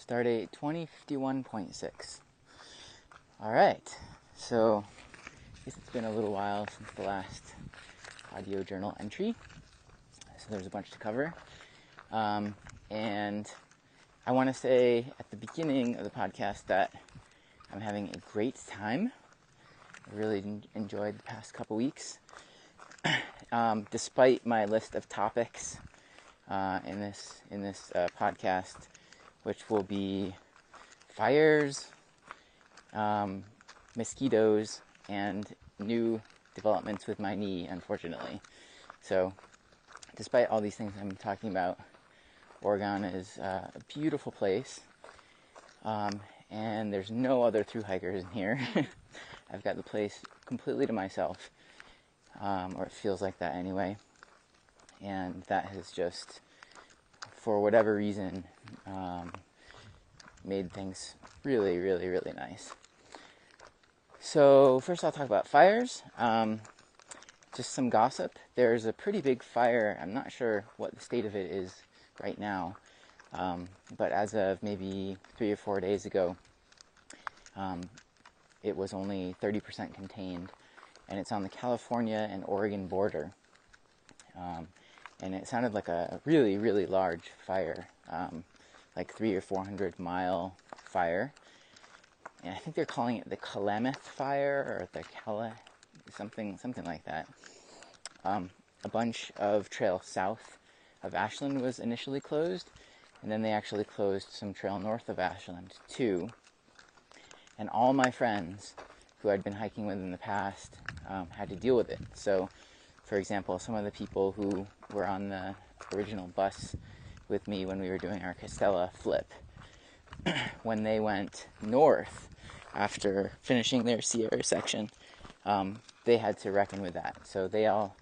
Stardate 2051.6. Alright, so I guess it's been a little while since the last audio journal entry, so there's a bunch to cover. And I want to say at the beginning of the podcast that I'm having a great time. I really enjoyed the past couple weeks. Despite my list of topics in this podcast, which will be fires, mosquitoes, and new developments with my knee, unfortunately. So, despite all these things I'm talking about, Oregon is a beautiful place, and there's no other thru hikers in here. I've got the place completely to myself, or it feels like that anyway, and that has just, for whatever reason, made things really, really, really nice. So first I'll talk about fires. Just some gossip. There's a pretty big fire. I'm not sure what the state of it is right now, but as of maybe 3 or 4 days ago, it was only 30% contained, and it's on the California and Oregon border. And it sounded like a really, really large fire, like 300 or 400 mile fire. And I think they're calling it the Klamath Fire, or the something like that. A bunch of trail south of Ashland was initially closed, and then they actually closed some trail north of Ashland too. And all my friends who I'd been hiking with in the past had to deal with it. So, for example, some of the people who were on the original bus with me when we were doing our Castella flip, when they went north after finishing their Sierra section, they had to reckon with that. So they all,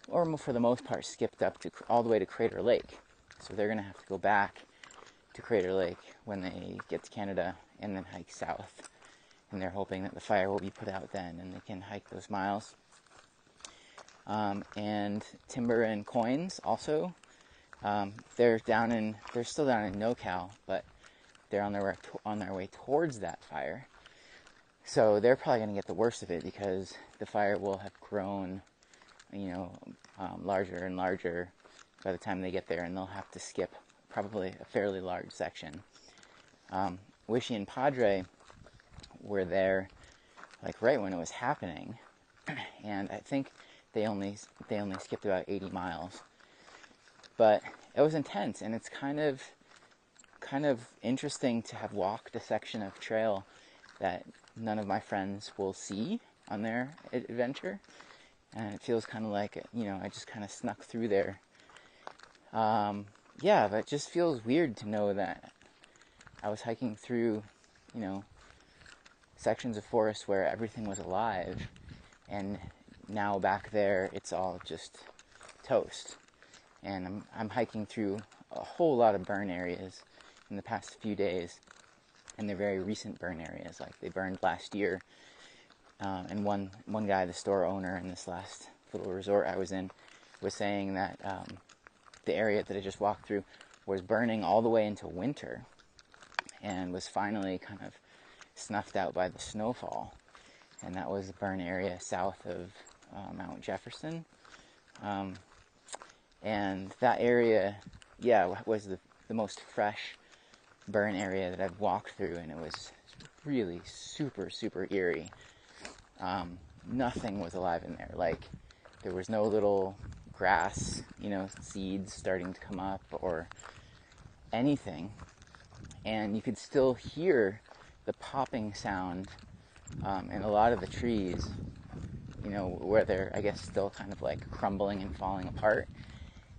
or for the most part, skipped up to all the way to Crater Lake. So they're going to have to go back to Crater Lake when they get to Canada and then hike south. And they're hoping that the fire will be put out then and they can hike those miles. And Timber and Coins also, they're still down in NoCal, but they're on their way towards that fire. So they're probably going to get the worst of it because the fire will have grown, larger and larger by the time they get there, and they'll have to skip probably a fairly large section. Wishy and Padre were there, like right when it was happening, and I think they only skipped about 80 miles. But it was intense, and it's kind of interesting to have walked a section of trail that none of my friends will see on their adventure. And it feels kind of like, I just kind of snuck through there. But it just feels weird to know that I was hiking through, sections of forest where everything was alive, and now back there it's all just toast. And I'm hiking through a whole lot of burn areas in the past few days, and they're very recent burn areas, like they burned last year. And one guy, the store owner in this last little resort I was in, was saying that the area that I just walked through was burning all the way into winter and was finally kind of snuffed out by the snowfall. And that was the burn area south of Mount Jefferson. And that area, was the most fresh burn area that I've walked through, and it was really super, super eerie. Nothing was alive in there. Like, there was no little grass, seeds starting to come up or anything. And you could still hear the popping sound in a lot of the trees, where they're, I guess, still kind of like crumbling and falling apart.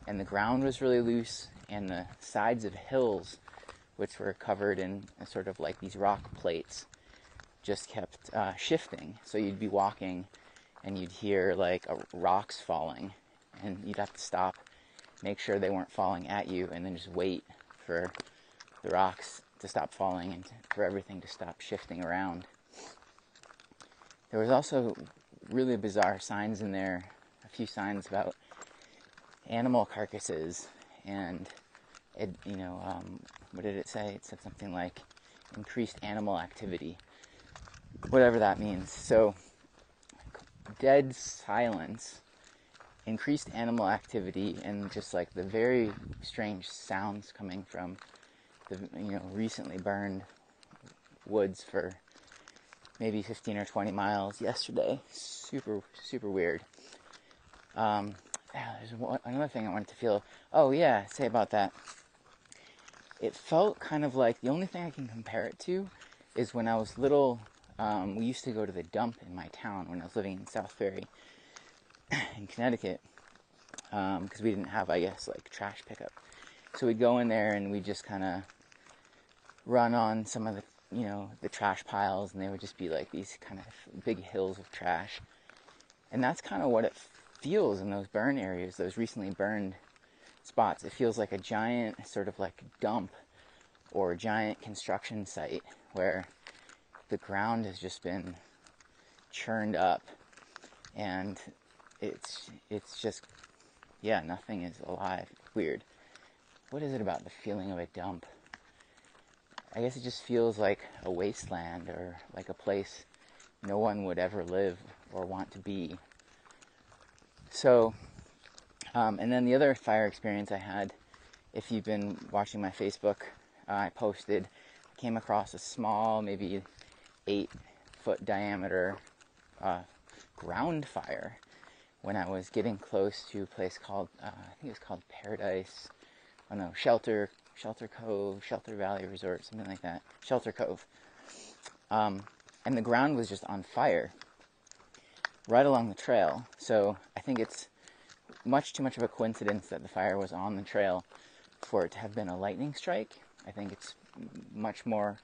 And the ground was really loose, and the sides of hills, which were covered in sort of like these rock plates, just kept shifting. So you'd be walking and you'd hear like rocks falling, and you'd have to stop, make sure they weren't falling at you, and then just wait for the rocks to stop falling and for everything to stop shifting around. There was also really bizarre signs in there, a few signs about animal carcasses and what did it say? It said something like increased animal activity, whatever that means. So dead silence, increased animal activity, and just like the very strange sounds coming from the recently burned woods for maybe 15 or 20 miles yesterday. Super, super weird. There's another thing I wanted to say about that. It felt kind of like, the only thing I can compare it to is when I was little. We used to go to the dump in my town when I was living in South Ferry in Connecticut, because we didn't have, I guess, like trash pickup. So we'd go in there and we'd just kind of run on some of the, the trash piles, and they would just be like these kind of big hills of trash. And that's kind of what it feels in those burn areas, those recently burned spots. It feels like a giant sort of like dump or a giant construction site where the ground has just been churned up, and it's just, nothing is alive. Weird. What is it about the feeling of a dump? I guess it just feels like a wasteland, or like a place no one would ever live or want to be. So, and then the other fire experience I had, if you've been watching my Facebook, I came across a small, maybe 8-foot diameter ground fire when I was getting close to a place called, I think it was called Paradise, Shelter Cove, Shelter Valley Resort, something like that, Shelter Cove. And the ground was just on fire right along the trail. So I think it's much too much of a coincidence that the fire was on the trail for it to have been a lightning strike. I think it's much more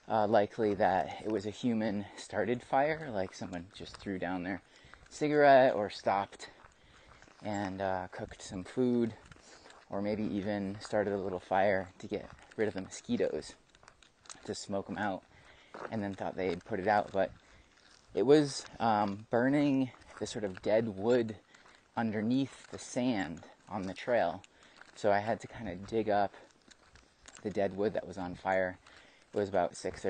likely that it was a human-started fire, like someone just threw down their cigarette or stopped and cooked some food, or maybe even started a little fire to get rid of the mosquitoes, to smoke them out, and then thought they'd put it out. But it was burning the sort of dead wood underneath the sand on the trail. So I had to kind of dig up the dead wood that was on fire. It was about 6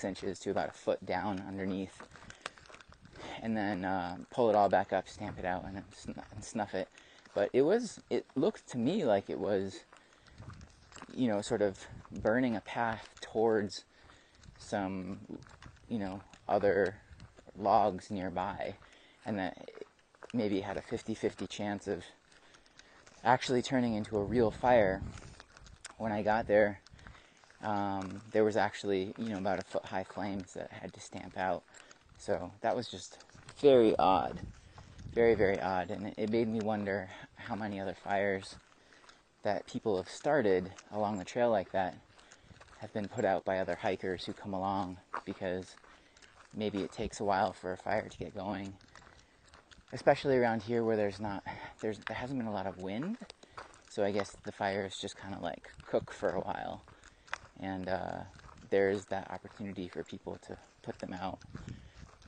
inches to about a foot down underneath, and then pull it all back up, stamp it out, and then snuff it. But it looked to me like it was, sort of burning a path towards some, other logs nearby, and that maybe it had a 50-50 chance of actually turning into a real fire. When I got there, there was actually, about a foot-high flames that I had to stamp out. So that was just very odd. Very, very odd. And it made me wonder how many other fires that people have started along the trail like that have been put out by other hikers who come along, because maybe it takes a while for a fire to get going. Especially around here where there hasn't been a lot of wind. So I guess the fires just kind of like cook for a while. And there's that opportunity for people to put them out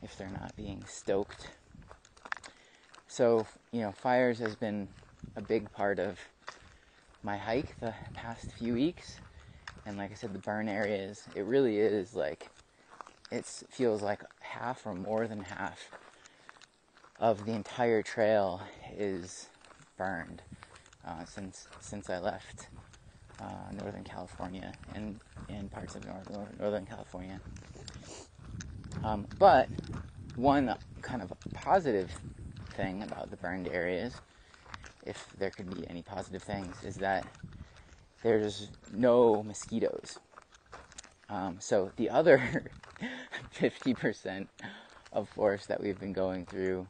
if they're not being stoked. So, fires has been a big part of my hike the past few weeks. And like I said, the burn areas, it really is like, it feels like half or more than half of the entire trail is burned since I left Northern California and parts of Northern California. But one kind of positive thing about the burned areas, if there could be any positive things, is that there's no mosquitoes. So the other 50% of forest that we've been going through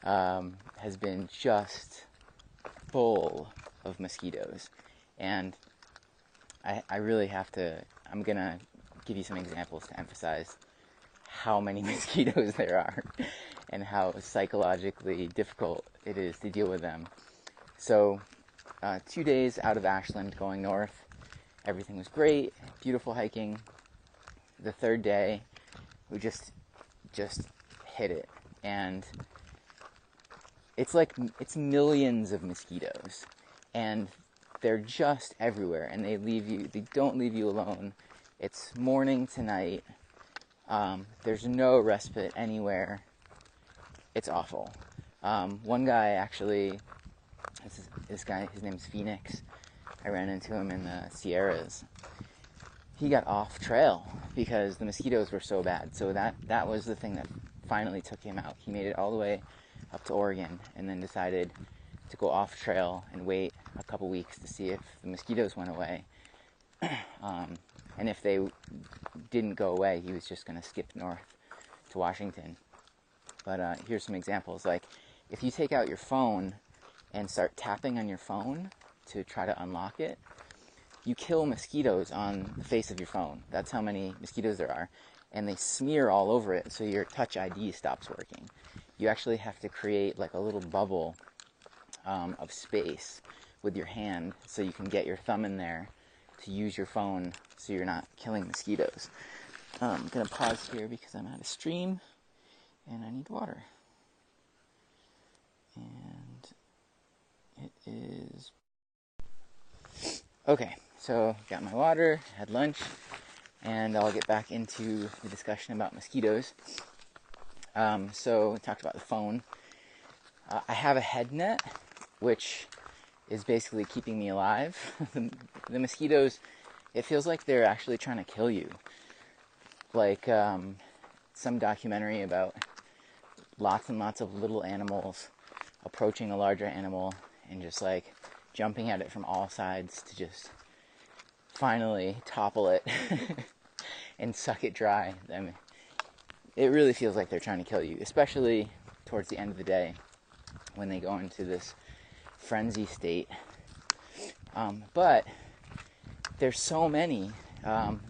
has been just full of mosquitoes. And I really I'm going to give you some examples to emphasize how many mosquitoes there are and how psychologically difficult it is to deal with them. So 2 days out of Ashland going north, everything was great, beautiful hiking. The third day, we just hit it, and it's millions of mosquitoes, and they're just everywhere, and they don't leave you alone. It's morning to night. There's no respite anywhere. It's awful. One guy actually, this guy, his name's Phoenix. I ran into him in the Sierras. He got off trail because the mosquitoes were so bad. So that was the thing that finally took him out. He made it all the way up to Oregon and then decided to go off trail and wait a couple weeks to see if the mosquitoes went away. And if they didn't go away, he was just going to skip north to Washington. But here's some examples. Like, if you take out your phone and start tapping on your phone to try to unlock it, you kill mosquitoes on the face of your phone. That's how many mosquitoes there are. And they smear all over it, so your Touch ID stops working. You actually have to create like a little bubble of space with your hand so you can get your thumb in there to use your phone so you're not killing mosquitoes. I'm going to pause here because I'm at a stream and I need water. And it is... Okay, so got my water, had lunch, and I'll get back into the discussion about mosquitoes. So we talked about the phone. I have a head net, which is basically keeping me alive. The mosquitoes, it feels like they're actually trying to kill you. Like some documentary about lots and lots of little animals approaching a larger animal and just like jumping at it from all sides to just finally topple it and suck it dry. I mean, it really feels like they're trying to kill you, especially towards the end of the day when they go into this frenzy state. But there's so many,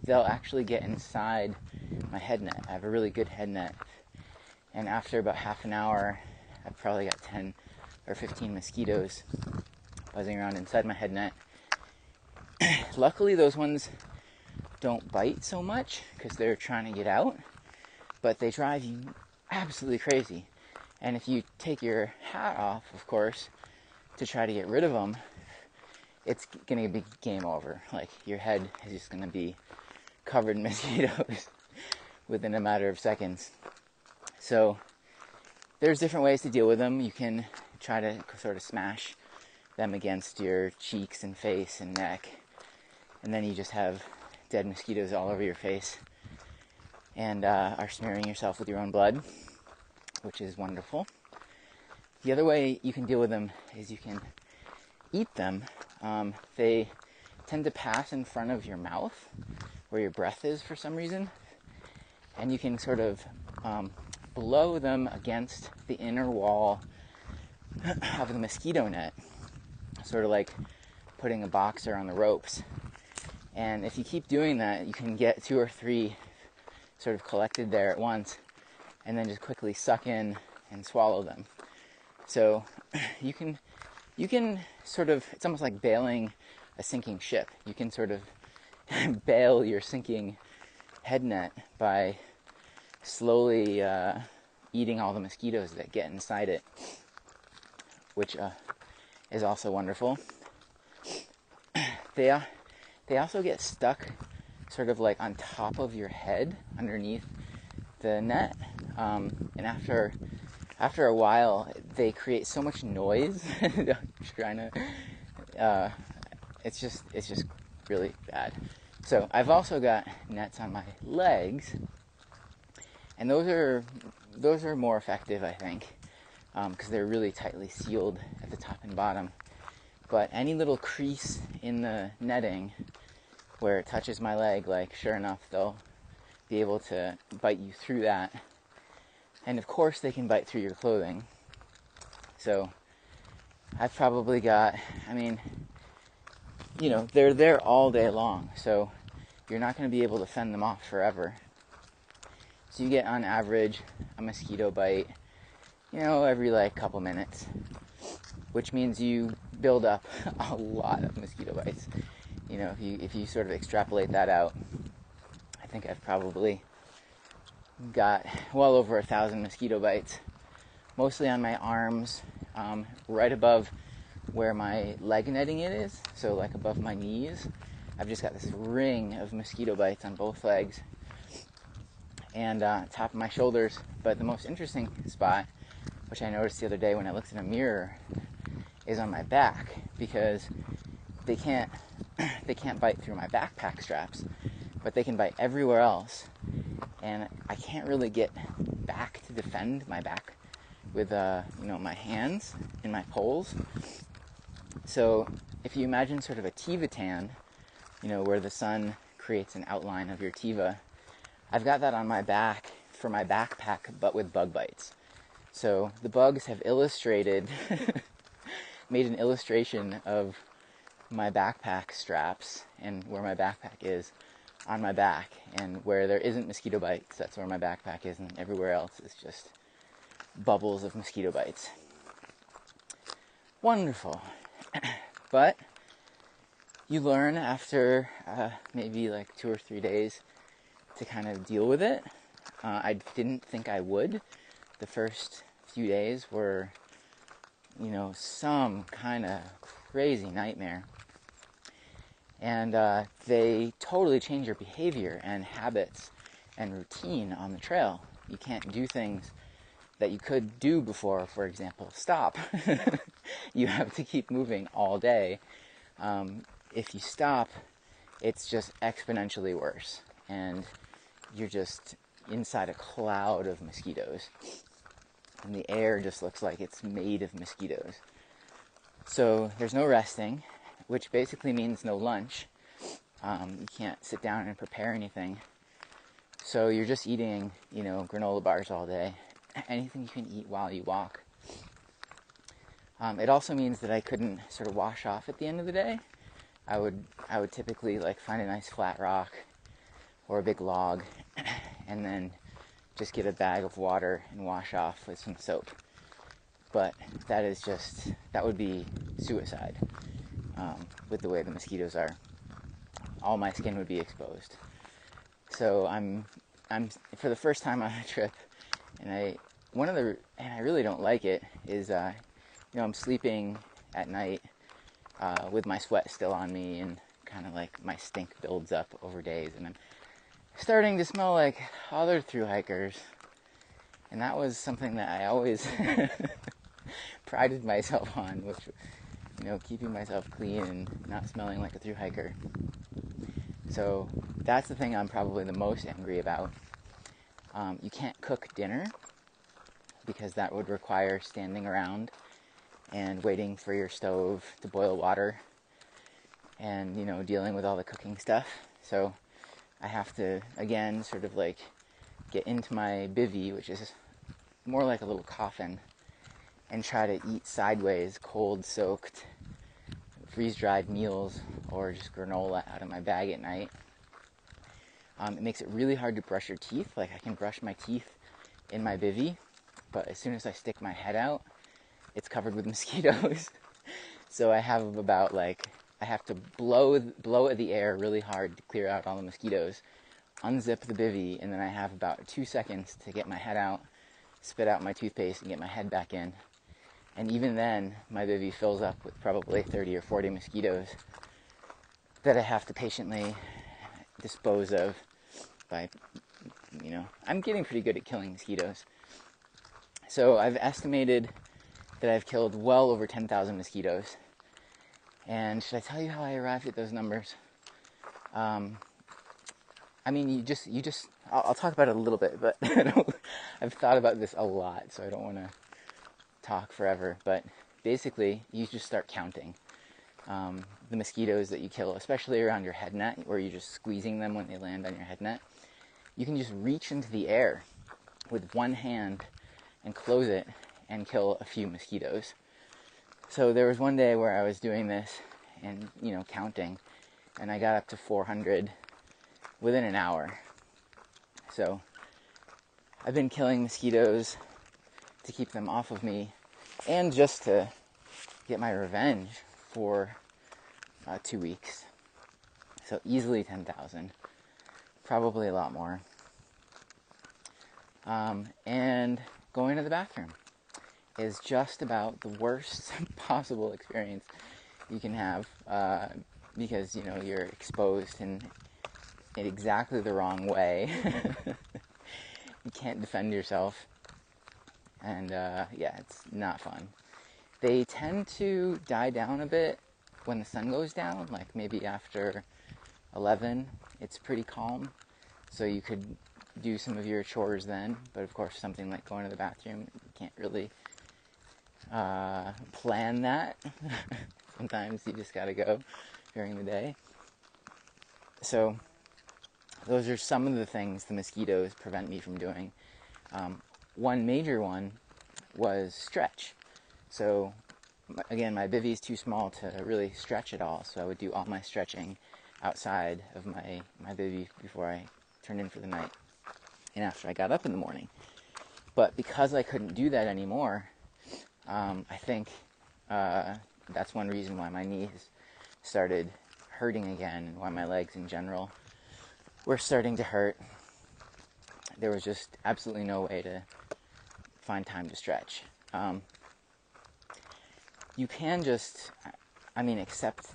they'll actually get inside my head net. I have a really good head net, and after about half an hour, I've probably got 10 or 15 mosquitoes buzzing around inside my head net. Luckily, those ones don't bite so much because they're trying to get out, but they drive you absolutely crazy. And if you take your hat off, of course, to try to get rid of them, it's going to be game over. Like, your head is just going to be covered in mosquitoes within a matter of seconds. So there's different ways to deal with them. You can try to sort of smash them against your cheeks and face and neck, and then you just have dead mosquitoes all over your face and are smearing yourself with your own blood, which is wonderful. The other way you can deal with them is you can eat them. They tend to pass in front of your mouth where your breath is for some reason, and you can sort of blow them against the inner wall of the mosquito net, sort of like putting a boxer on the ropes. And if you keep doing that, you can get 2 or 3 sort of collected there at once, and then just quickly suck in and swallow them. So you can sort of, it's almost like bailing a sinking ship. You can sort of bail your sinking head net by slowly eating all the mosquitoes that get inside it, which is also wonderful. They also get stuck sort of like on top of your head underneath the net, and after a while they create so much noise trying to it's just really bad. So I've also got nets on my legs, and those are more effective, I think, because they're really tightly sealed at the top and bottom. But any little crease in the netting where it touches my leg, like, sure enough, they'll be able to bite you through that. And of course they can bite through your clothing. So I've probably got, I mean, you know, they're there all day long, so you're not going to be able to fend them off forever. So you get, on average, a mosquito bite, you know, every like couple minutes, which means you build up a lot of mosquito bites. You know, if you sort of extrapolate that out, I think I've probably got well over 1,000 mosquito bites, mostly on my arms, right above where my leg netting is, so like above my knees, I've just got this ring of mosquito bites on both legs, and top of my shoulders. But the most interesting spot, which I noticed the other day when I looked in a mirror, is on my back, because they can't bite through my backpack straps, but they can bite everywhere else, and I can't really get back to defend my back with my hands and my poles. So if you imagine sort of a tiva tan, where the sun creates an outline of your tiva, I've got that on my back for my backpack, but with bug bites. So the bugs have made an illustration of my backpack straps and where my backpack is on my back, and where there isn't mosquito bites, that's where my backpack is, and everywhere else is just bubbles of mosquito bites. Wonderful. But you learn after maybe like 2 or 3 days to kind of deal with it. I didn't think I would. The first few days were, some kind of crazy nightmare. And they totally change your behavior and habits and routine on the trail. You can't do things that you could do before, for example, stop. You have to keep moving all day. If you stop, it's just exponentially worse. And you're just inside a cloud of mosquitoes. And the air just looks like it's made of mosquitoes. So there's no resting, which basically means no lunch. You can't sit down and prepare anything. So you're just eating, granola bars all day. Anything you can eat while you walk. It also means that I couldn't sort of wash off at the end of the day. I would typically find a nice flat rock or a big log, and then just get a bag of water and wash off with some soap. But that would be suicide with the way the mosquitoes are. All my skin would be exposed. So I'm for the first time on a trip, and I really don't like it, is I'm sleeping at night with my sweat still on me, and kind of like my stink builds up over days, and I'm starting to smell like other thru hikers. And that was something that I always prided myself on, which, keeping myself clean and not smelling like a thru hiker. So that's the thing I'm probably the most angry about. You can't cook dinner, because that would require standing around and waiting for your stove to boil water and, dealing with all the cooking stuff. So I have to, again, sort of get into my bivvy, which is more like a little coffin, and try to eat sideways, cold-soaked, freeze-dried meals or just granola out of my bag at night. It makes it really hard to brush your teeth. I can brush my teeth in my bivvy, but as soon as I stick my head out, it's covered with mosquitoes. So I have I have to blow the air really hard to clear out all the mosquitoes, unzip the bivvy, and then I have about 2 seconds to get my head out, spit out my toothpaste, and get my head back in. And even then, my bivvy fills up with probably 30 or 40 mosquitoes that I have to patiently dispose of by, I'm getting pretty good at killing mosquitoes. So I've estimated that I've killed well over 10,000 mosquitoes. And should I tell you how I arrived at those numbers? I'll talk about it a little bit, but I've thought about this a lot, so I don't want to talk forever. But basically, you just start counting the mosquitoes that you kill, especially around your head net, where you're just squeezing them when they land on your head net. You can just reach into the air with one hand and close it and kill a few mosquitoes. So there was one day where I was doing this and, counting, and I got up to 400 within an hour. So I've been killing mosquitoes to keep them off of me, and just to get my revenge for 2 weeks. So easily 10,000, probably a lot more. And going to the bathroom is just about the worst possible experience you can have, because, you know, you're exposed in exactly the wrong way. You can't defend yourself, and yeah, it's not fun. They tend to die down a bit when the sun goes down, like maybe after 11. It's pretty calm, so you could do some of your chores then, but of course something like going to the bathroom, you can't really plan that. Sometimes you just gotta go during the day. So those are some of the things the mosquitoes prevent me from doing. One major one was stretch. So again, my bivvy is too small to really stretch at all, so I would do all my stretching outside of my bivvy before I turned in for the night and after I got up in the morning. But because I couldn't do that anymore, I think that's one reason why my knees started hurting again, and why my legs in general were starting to hurt. There was just absolutely no way to find time to stretch. You can just, accept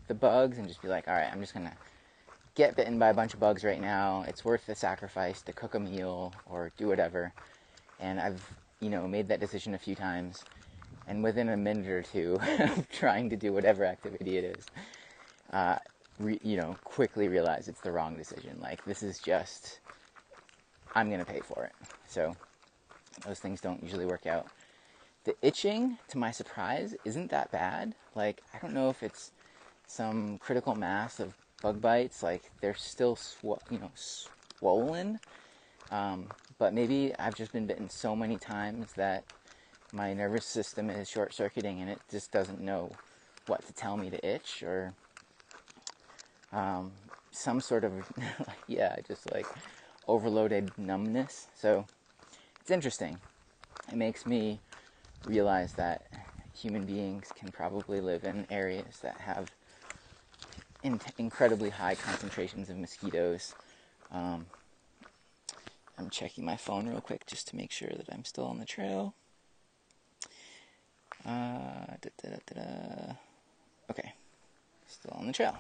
the bugs and just be like, all right, I'm just going to get bitten by a bunch of bugs right now. It's worth the sacrifice to cook a meal or do whatever. And I've, made that decision a few times. And within a minute or two of trying to do whatever activity it is, quickly realize it's the wrong decision. Like, this is just, I'm going to pay for it. So those things don't usually work out. The itching, to my surprise, isn't that bad. Like, I don't know if it's some critical mass of bug bites. Like, they're still swollen. But maybe I've just been bitten so many times that my nervous system is short-circuiting and it just doesn't know what to tell me to itch, or some sort of, just like overloaded numbness. So it's interesting. It makes me realize that human beings can probably live in areas that have incredibly high concentrations of mosquitoes. I'm checking my phone real quick just to make sure that I'm still on the trail. Okay, still on the trail.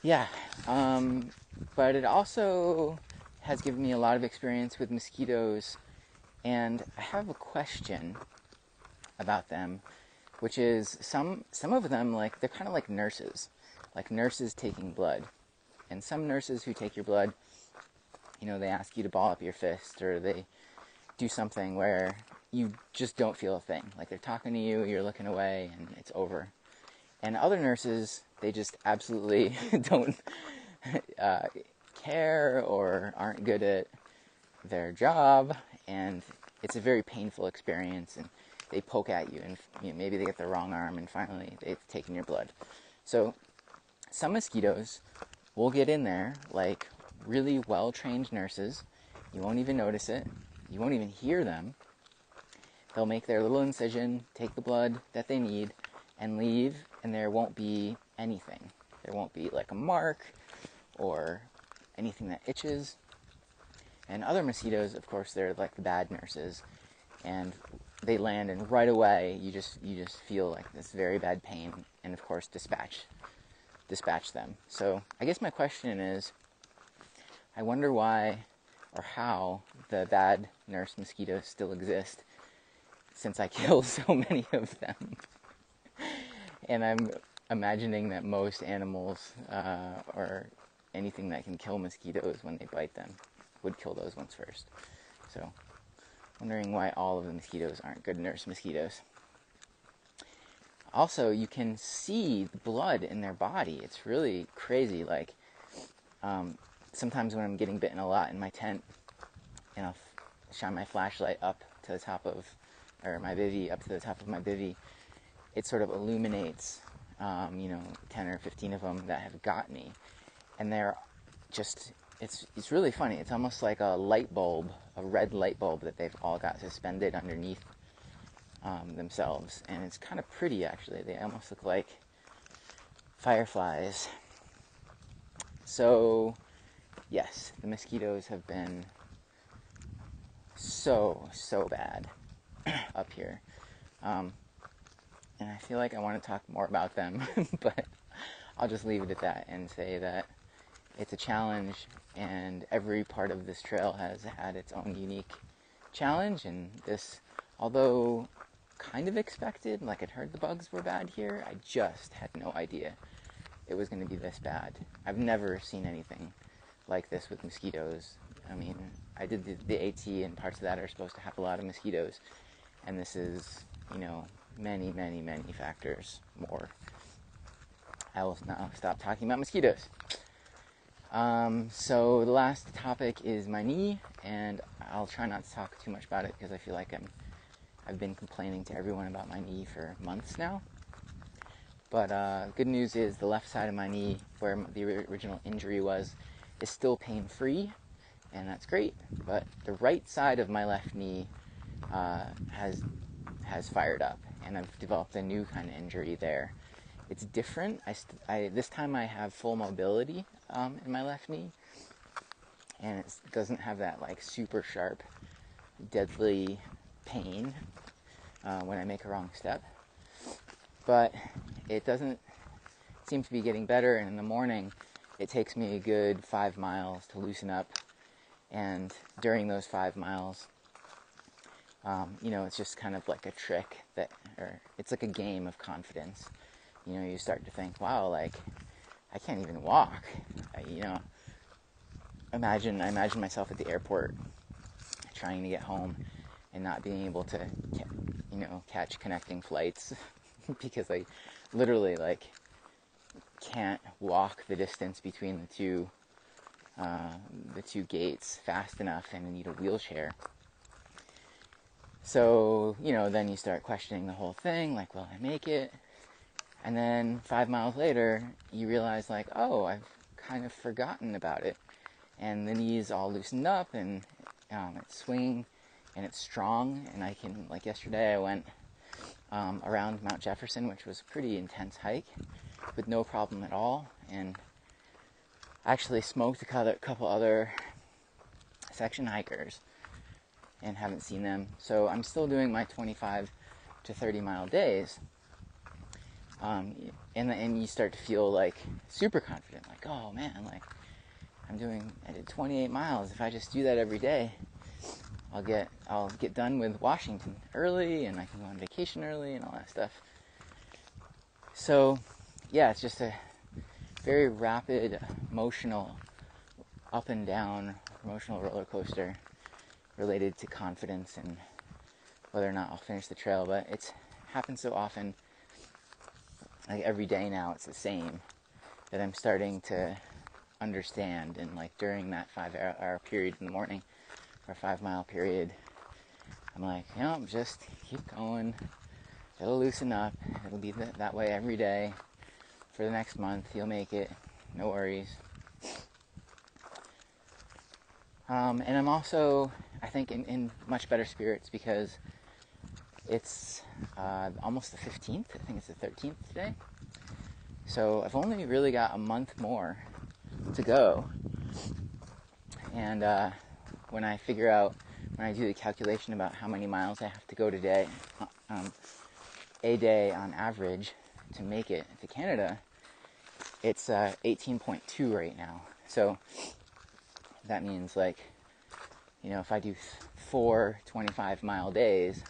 Yeah, but it also has given me a lot of experience with mosquitoes, and I have a question about them, which is some of them, like, they're kind of like nurses taking blood. And some nurses who take your blood, they ask you to ball up your fist, or they do something where you just don't feel a thing. Like, they're talking to you, you're looking away, and it's over. And other nurses, they just absolutely don't care or aren't good at their job, and it's a very painful experience, and they poke at you, and maybe they get the wrong arm, and finally they've taken your blood. So some mosquitoes will get in there like really well-trained nurses. You won't even notice it. You won't even hear them. They'll make their little incision, take the blood that they need, and leave, and there won't be anything. There won't be like a mark or anything that itches. And other mosquitoes, of course, they're like the bad nurses, and they land, and right away you just feel like this very bad pain, and of course dispatch them. So I guess my question is, I wonder why or how the bad nurse mosquitoes still exist, since I kill so many of them. And I'm imagining that most animals, or anything that can kill mosquitoes when they bite them, would kill those ones first. So, wondering why all of the mosquitoes aren't good nurse mosquitoes. Also, you can see the blood in their body. It's really crazy. Like, sometimes when I'm getting bitten a lot in my tent, and I'll shine my flashlight up to the top of, or my bivvy up to the top of my bivvy, it sort of illuminates, 10 or 15 of them that have got me. And they're just, it's really funny. It's almost like a light bulb, a red light bulb that they've all got suspended underneath themselves. And it's kind of pretty, actually. They almost look like fireflies. So, yes, the mosquitoes have been so bad. up here. And I feel like I want to talk more about them, but I'll just leave it at that and say that it's a challenge, and every part of this trail has had its own unique challenge. And this, although kind of expected, like I'd heard the bugs were bad here, I just had no idea it was going to be this bad. I've never seen anything like this with mosquitoes. I mean, I did the AT, and parts of that are supposed to have a lot of mosquitoes, and this is, many, many, many factors more. I will now stop talking about mosquitoes. So the last topic is my knee, and I'll try not to talk too much about it because I feel like I've been complaining to everyone about my knee for months now. But good news is the left side of my knee, where the original injury was, is still pain-free, and that's great. But the right side of my left knee has fired up, and I've developed a new kind of injury there. It's different. This time I have full mobility in my left knee, and it doesn't have that like super sharp, deadly pain when I make a wrong step. But it doesn't seem to be getting better, and in the morning it takes me a good 5 miles to loosen up, and during those 5 miles, it's just kind of like a trick or it's like a game of confidence. You start to think, wow, like, I can't even walk. I imagine myself at the airport trying to get home and not being able to, catch connecting flights because I literally, like, can't walk the distance between the two gates fast enough, and I need a wheelchair. So, then you start questioning the whole thing, like, will I make it? And then 5 miles later, you realize, like, oh, I've kind of forgotten about it. And the knee's all loosened up, and it's swinging, and it's strong. And I can, like yesterday, I went around Mount Jefferson, which was a pretty intense hike, with no problem at all. And actually smoked a couple other section hikers, and haven't seen them. So I'm still doing my 25 to 30 mile days. And you start to feel like super confident, like, oh man, like I did 28 miles. If I just do that every day, I'll get done with Washington early, and I can go on vacation early and all that stuff. So yeah, it's just a very rapid emotional up and down emotional roller coaster related to confidence and whether or not I'll finish the trail. But it's happened so often, like every day now it's the same, that I'm starting to understand. And like during that 5-hour period in the morning, or 5 mile period, I'm like, just keep going, it'll loosen up, it'll be that way every day for the next month, you'll make it, no worries. And I'm also, I think, in much better spirits because it's almost the 15th. I think it's the 13th today. So I've only really got a month more to go. And when I do the calculation about how many miles I have to go today, a day on average to make it to Canada, it's 18.2 right now. So that means, like, if I do 4 25-mile days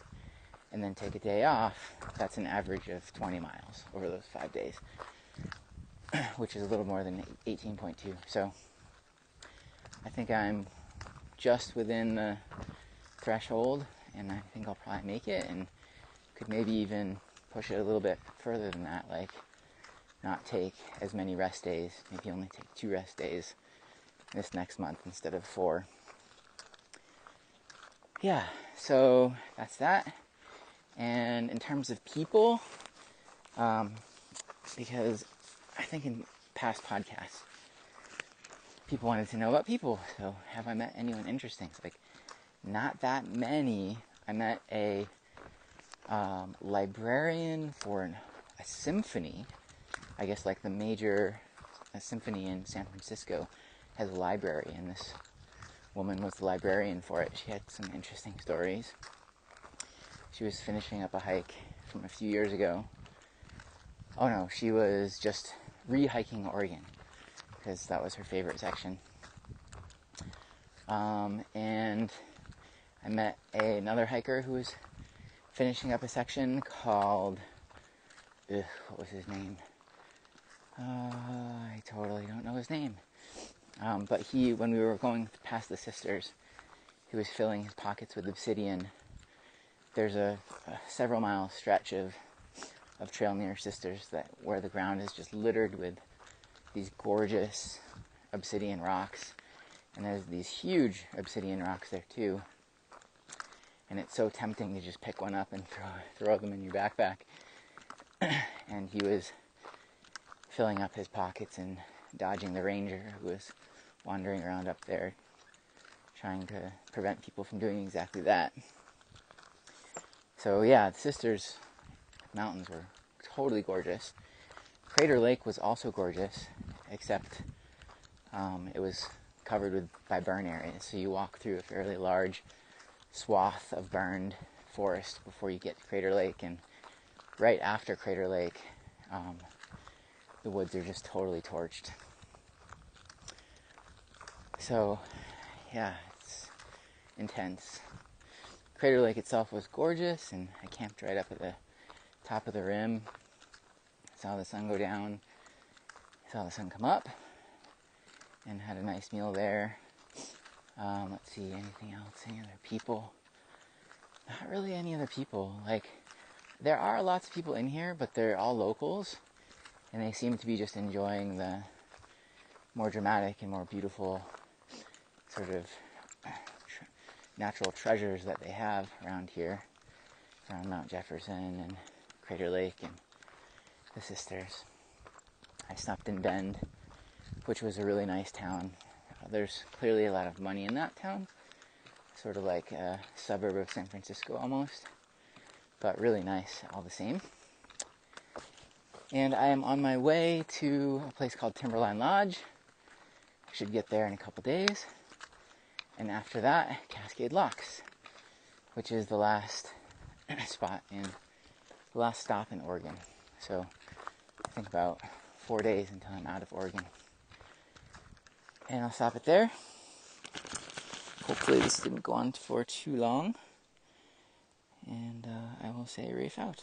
and then take a day off, that's an average of 20 miles over those 5 days, which is a little more than 18.2. So I think I'm just within the threshold, and I think I'll probably make it, and could maybe even push it a little bit further than that, like not take as many rest days, maybe only take 2 rest days this next month instead of 4. Yeah, so that's that. And in terms of people, because I think in past podcasts, people wanted to know about people. So have I met anyone interesting? It's like, not that many. I met a librarian for a symphony. I guess like the major symphony in San Francisco has a library, and this woman was the librarian for it. She had some interesting stories. She was finishing up a hike from a few years ago. Oh no, she was just re-hiking Oregon because that was her favorite section. And I met another hiker who was finishing up a section called, what was his name? I totally don't know his name. But when we were going past the sisters, he was filling his pockets with obsidian. There's a several mile stretch of trail near sisters where the ground is just littered with these gorgeous obsidian rocks. And there's these huge obsidian rocks there too. And it's so tempting to just pick one up and throw them in your backpack. And he was filling up his pockets and dodging the ranger who was wandering around up there trying to prevent people from doing exactly that. So yeah, the Sisters Mountains were totally gorgeous. Crater Lake was also gorgeous, except it was covered by burn areas. So you walk through a fairly large swath of burned forest before you get to Crater Lake, and right after Crater Lake, the woods are just totally torched. So, yeah, it's intense. Crater Lake itself was gorgeous, and I camped right up at the top of the rim. Saw the sun go down, saw the sun come up, and had a nice meal there. Let's see, anything else? Any other people? Not really any other people. There are lots of people in here, but they're all locals, and they seem to be just enjoying the more dramatic and more beautiful sort of natural treasures that they have around here, around Mount Jefferson and Crater Lake and the Sisters. I stopped in Bend, which was a really nice town. There's clearly a lot of money in that town, sort of like a suburb of San Francisco almost, but really nice all the same. And I am on my way to a place called Timberline Lodge. I should get there in a couple days. And after that, Cascade Locks, which is the last stop in Oregon. So I think about 4 days until I'm out of Oregon. And I'll stop it there. Hopefully this didn't go on for too long. And I will say Rafe out.